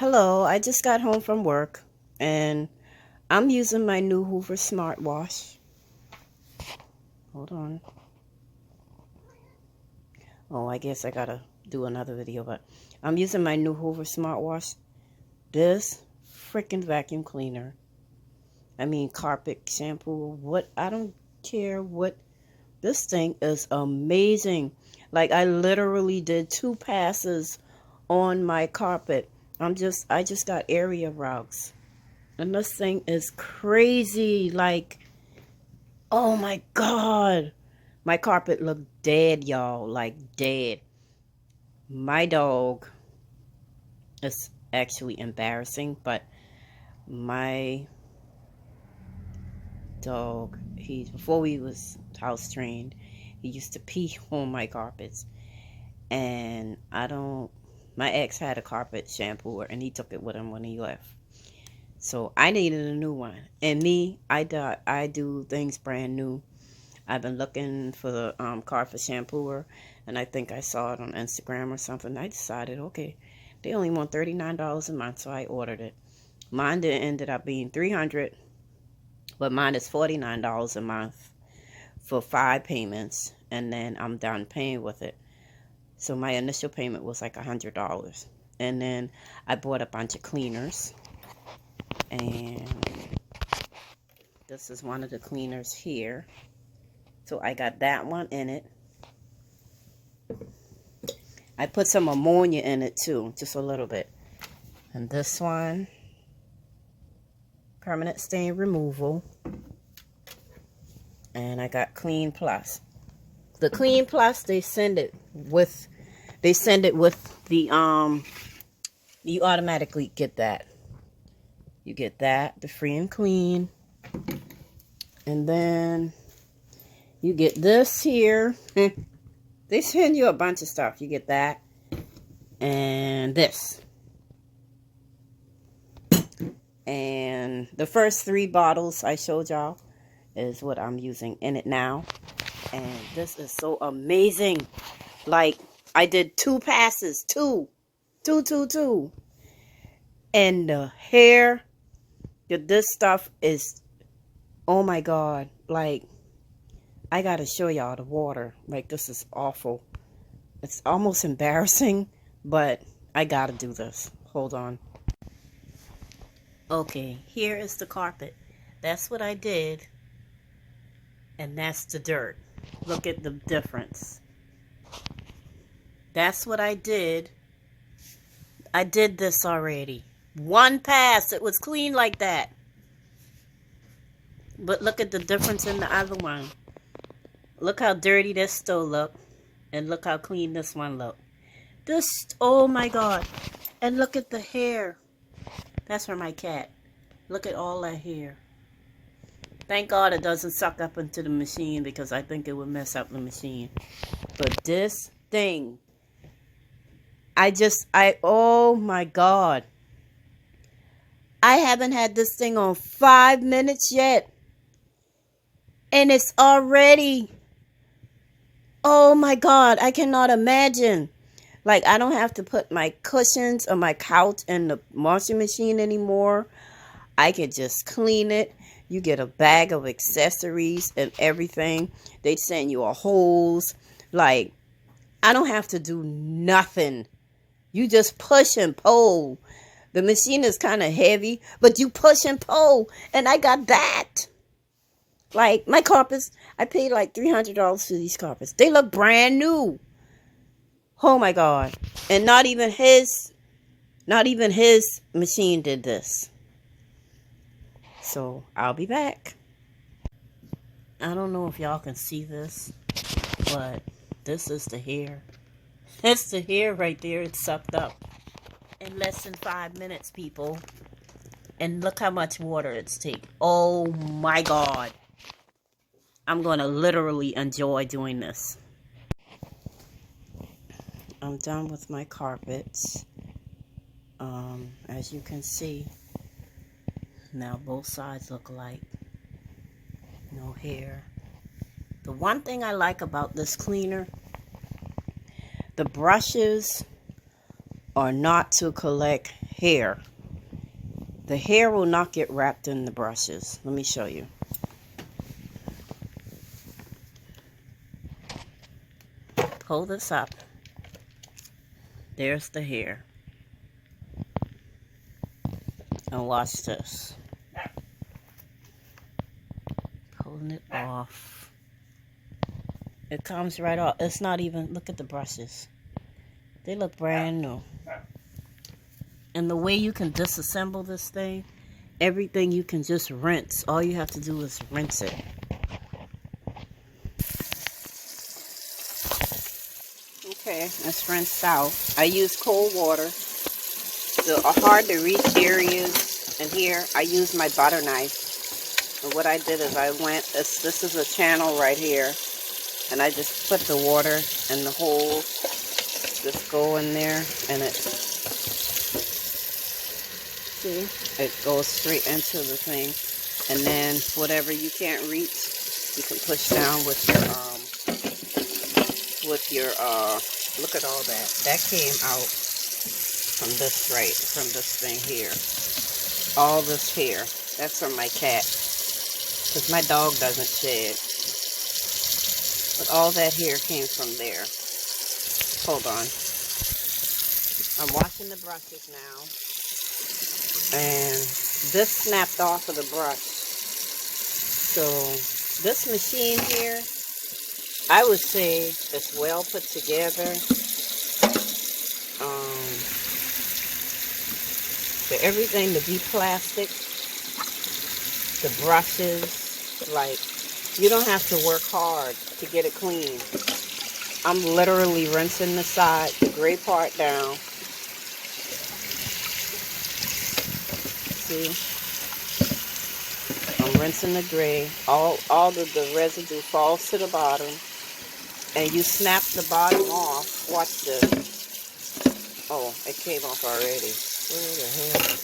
Hello, I just got home from work and I'm using my new Hoover smartwatch. Hold on. Oh, I guess I gotta do another video, but I'm using my new Hoover smartwatch. This freaking vacuum cleaner. I mean, carpet shampoo, what, I don't care what. This thing is amazing. Like, I literally did 2 passes on my carpet. I just got area rugs. And this thing is crazy. Like, oh my God. My carpet looked dead, y'all. Like, dead. My dog, it's actually embarrassing, but my dog, before he was house trained, he used to pee on my carpets. And my ex had a carpet shampooer and he took it with him when he left. So I needed a new one. And me, I do things brand new. I've been looking for the carpet shampooer, and I think I saw it on Instagram or something. I decided, okay, they only want $39 a month, so I ordered it. Mine ended up being $300, but mine is $49 a month for 5 payments, and then I'm done paying with it. So my initial payment was like $100, and then I bought a bunch of cleaners. And this is one of the cleaners here. So I got that one in it. I put some ammonia in it too, just a little bit. And this one, permanent stain removal. And I got Clean Plus. The Clean Plus, they send it with the you automatically get that. You get that, the free and clean. And then you get this here. They send you a bunch of stuff. You get that. And this. And the first 3 bottles I showed y'all is what I'm using in it now. And this is so amazing. Like, I did 2 passes. 2. And the hair, this stuff is, oh my God. Like, I gotta show y'all the water. Like, this is awful. It's almost embarrassing, but I gotta do this. Hold on. Okay, here is the carpet. That's what I did. And that's the dirt. Look at the difference. That's what I did. I did this already. 1 pass. It was clean like that. But look at the difference in the other one. Look how dirty this still look. And look how clean this one look. This, oh my God. And look at the hair. That's for my cat. Look at all that hair. Thank God it doesn't suck up into the machine, because I think it would mess up the machine. But this thing, oh my God. I haven't had this thing on 5 minutes yet. And it's already, oh my God, I cannot imagine. Like, I don't have to put my cushions or my couch in the washing machine anymore. I can just clean it. You get a bag of accessories and everything. They send you a hose. Like, I don't have to do nothing. You just push and pull. The machine is kind of heavy, but you push and pull. And I got that. Like, my carpets, I paid like $300 for these carpets. They look brand new. Oh my God. And not even his machine did this. So, I'll be back. I don't know if y'all can see this, but this is the hair. That's the hair right there. It's sucked up in less than 5 minutes, people. And look how much water it's taken. Oh my God. I'm going to literally enjoy doing this. I'm done with my carpets. As you can see, now both sides look alike. No hair. The one thing I like about this cleaner, the brushes are not to collect hair. The hair will not get wrapped in the brushes. Let me show you. Pull this up. There's the hair. And watch this. Pulling it off. It comes right off. It's not even, look at the brushes. They look brand new. And the way you can disassemble this thing, everything you can just rinse. All you have to do is rinse it. Okay, it's rinsed out. I use cold water. The hard to reach areas and here, I use my butter knife. And what I did is I went, this is a channel right here. And I just put the water in the hole. Just go in there and it, see, it goes straight into the thing. And then whatever you can't reach, you can push down with your, look at all that. That came out from this thing here. All this hair. That's from my cat. Because my dog doesn't shed. But all that hair came from there. Hold on. I'm washing the brushes now. And this snapped off of the brush. So this machine here, I would say it's well put together. For everything to be plastic, the brushes, like, you don't have to work hard to get it clean. I'm literally rinsing the side, the gray part down. See? I'm rinsing the gray. All the residue falls to the bottom. And you snap the bottom off. Watch this. Oh, it came off already. Where the hell?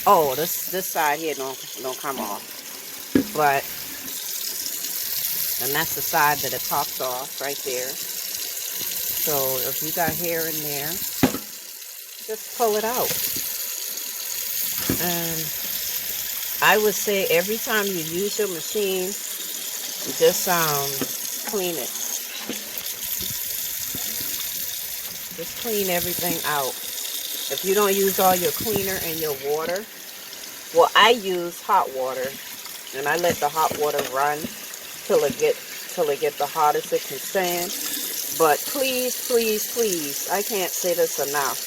Oh, this side here don't come off. But, and that's the side that it pops off right there. So if you got hair in there, just pull it out. And I would say every time you use your machine, just clean it. Just clean everything out. If you don't use all your cleaner and your water, well, I use hot water, and I let the hot water run till it get the hottest it can stand. But please, please, please, I can't say this enough.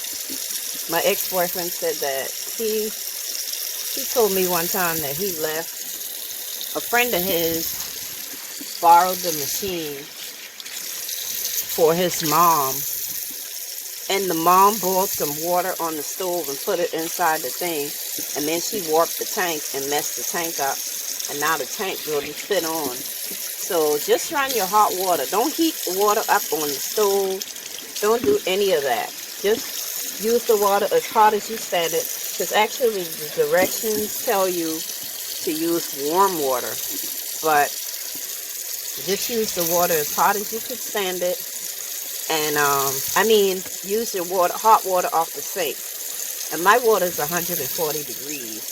My ex-boyfriend said that he told me one time that he left. A friend of his borrowed the machine for his mom. And the mom boiled some water on the stove and put it inside the thing. And then she warped the tank and messed the tank up. And now the tank really fit on. So just run your hot water. Don't heat the water up on the stove. Don't do any of that. Just use the water as hot as you stand it. Because actually the directions tell you to use warm water. But just use the water as hot as you can stand it. And, use your hot water off the sink. And my water is 140 degrees.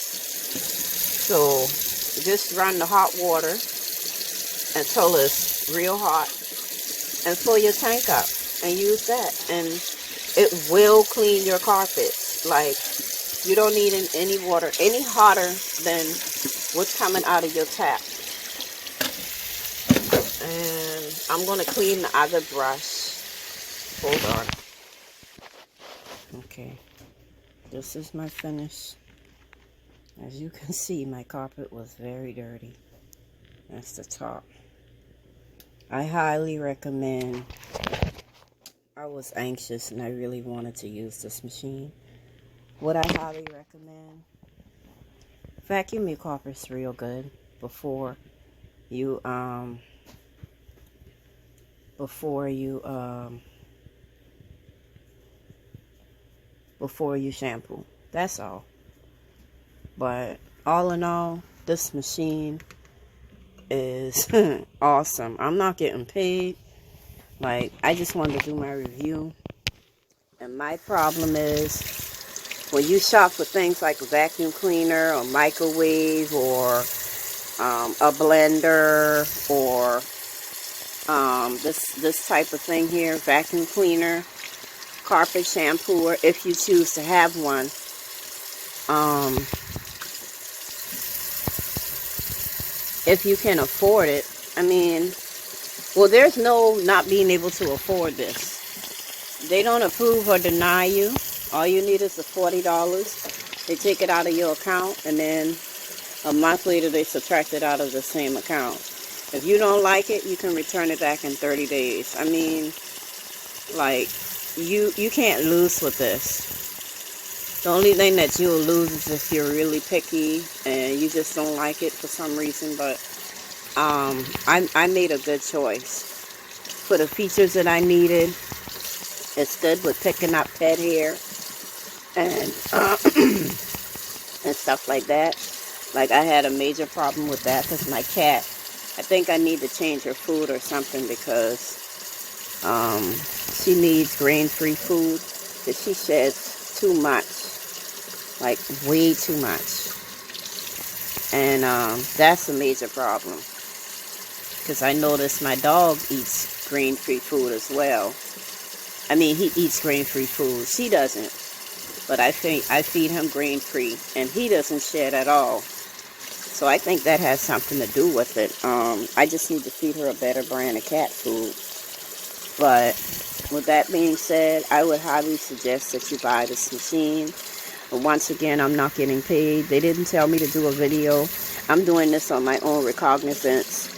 So, just run the hot water until it's real hot. And fill your tank up. And use that. And it will clean your carpets. Like, you don't need any water any hotter than what's coming out of your tap. And I'm going to clean the other brush. Hold on. Okay. This is my finish. As you can see, my carpet was very dirty. That's the top. I highly recommend. I was anxious and I really wanted to use this machine. Would I highly recommend? Vacuum your carpets real good before you shampoo. That's all. But all in all, this machine is awesome. I'm not getting paid. Like, I just wanted to do my review. And my problem is, when you shop for things like a vacuum cleaner or microwave or a blender or this type of thing here, vacuum cleaner, carpet shampooer, if you choose to have one, if you can afford it. I mean, well, there's no not being able to afford this. They don't approve or deny you. All you need is the $40. They take it out of your account, and then a month later they subtract it out of the same account. If you don't like it, you can return it back in 30 days. I mean, like, you can't lose with this. The only thing that you'll lose is if you're really picky and you just don't like it for some reason. But I made a good choice for the features that I needed. It's good with picking up pet hair and and stuff like that. Like, I had a major problem with that because my cat, I think I need to change her food or something, because she needs grain-free food, because she sheds too much, like way too much. And that's a major problem, because I noticed my dog eats grain-free food as well. I mean, he eats grain-free food. She doesn't. But I feed him grain-free, and he doesn't shed at all. So I think that has something to do with it. I just need to feed her a better brand of cat food. But with that being said, I would highly suggest that you buy this machine. But once again, I'm not getting paid. They didn't tell me to do a video. I'm doing this on my own recognizance.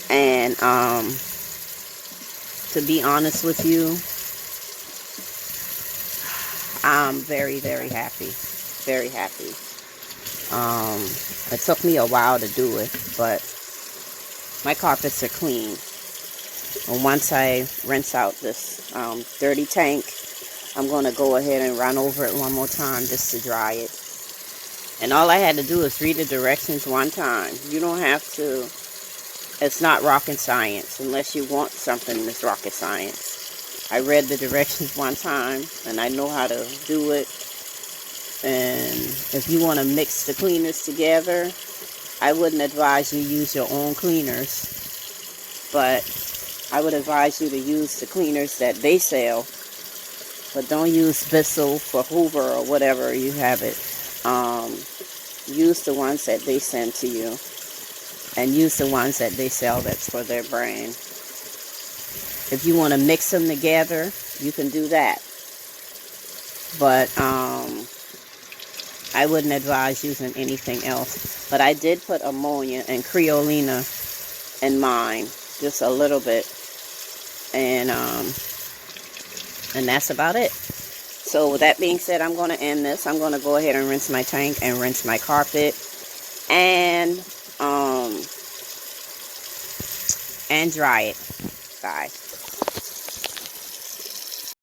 And to be honest with you, I'm very, very happy. Very happy. It took me a while to do it, but my carpets are clean. And once I rinse out this dirty tank, I'm going to go ahead and run over it one more time just to dry it. And all I had to do is read the directions one time. You don't have to, it's not rocket science unless you want something that's rocket science. I read the directions one time, and I know how to do it. And if you want to mix the cleaners together, I wouldn't advise you use your own cleaners. But I would advise you to use the cleaners that they sell. But don't use Bissell for Hoover or whatever you have it. Use the ones that they send to you. And use the ones that they sell that's for their brand. If you want to mix them together, you can do that. But I wouldn't advise using anything else. But I did put ammonia and creolina in mine, just a little bit. And that's about it. So with that being said, I'm going to end this. I'm going to go ahead and rinse my tank and rinse my carpet. And dry it. Bye.